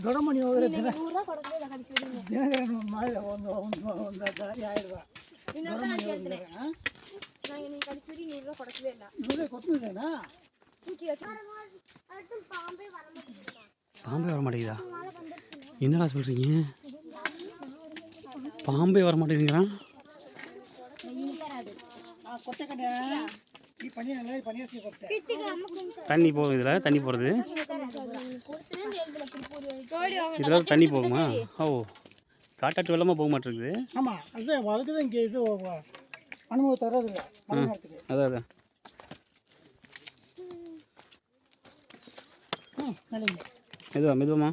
ದೊಡ್ಡಮಣಿ ಹೋದ್ರೆ ದಿನಗರನು ಮಾಡಿ ಒಂದು ದಾರಿ 1000 ರೂಪಾಯಿ ಕೊಟ್ಟಿದ್ದೇನಾ பாம்பே வர மாட்டேங்குதா? என்னடா சொல்கிறீங்க? பாம்பே வர மாட்டேங்குதுங்கிறான். தண்ணி போகும் இதில், தண்ணி போகிறது இதில் தண்ணி போகுமா? ஓ, காட்டாட்டு வெள்ளமாக போக மாட்டேங்குது. ஆமாம், அதுதான் அதுக்கு தான் இங்கே இது அனுபவம் தர்றது. அதான் அதான் மெதுவா மெதுவாமா.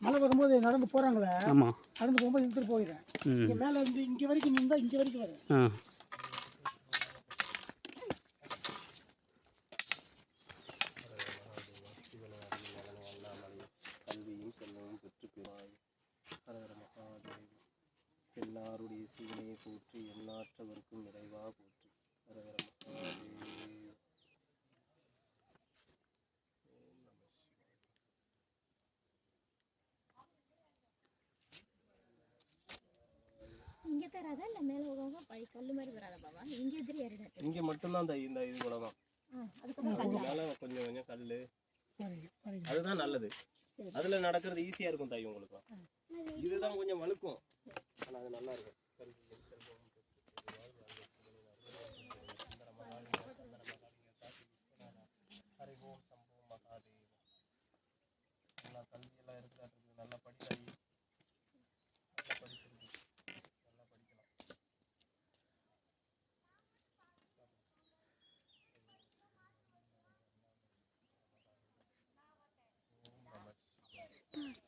மழை வரும்போது நடந்து போகிறாங்களே, ஆமாம், நடந்து போகும்போது இழுத்துட்டு போயிடுறேன். இங்கே மேலே இருந்து இங்கே வரைக்கும் நின்றா இங்கே வரைக்கும் வரேன். கல்வியும் செல்வமும் பெற்றுக்கிறாய். எல்லாருடைய சிவனையை போற்றி, எண்ணாற்றவர்க்கும் நிறைவா போற்றி. இங்கே தராதா இல்லை மேலே வருவாங்க கல் மாதிரி வராதா பாபா? இங்கே எதிரி ஏறிடாது. இங்கே மட்டும்தான் இந்த இது கூட தான். மேலே கொஞ்சம் கொஞ்சம் கல், அதுதான் நல்லது. அதில் நடக்கிறது ஈஸியாக இருக்கும் தாய் உங்களுக்கு. இதுதான் கொஞ்சம் வழுக்கும், ஆனால் அது நல்லா இருக்கும். ஹரிஓம் சம்போ மகாதேவ். நல்லா கல்வியெல்லாம் இருக்கிறாருக்கு. நல்லா படிக்காய், நல்லா படிக்கிறது, நல்லா படிக்கலாம். ஓம் நம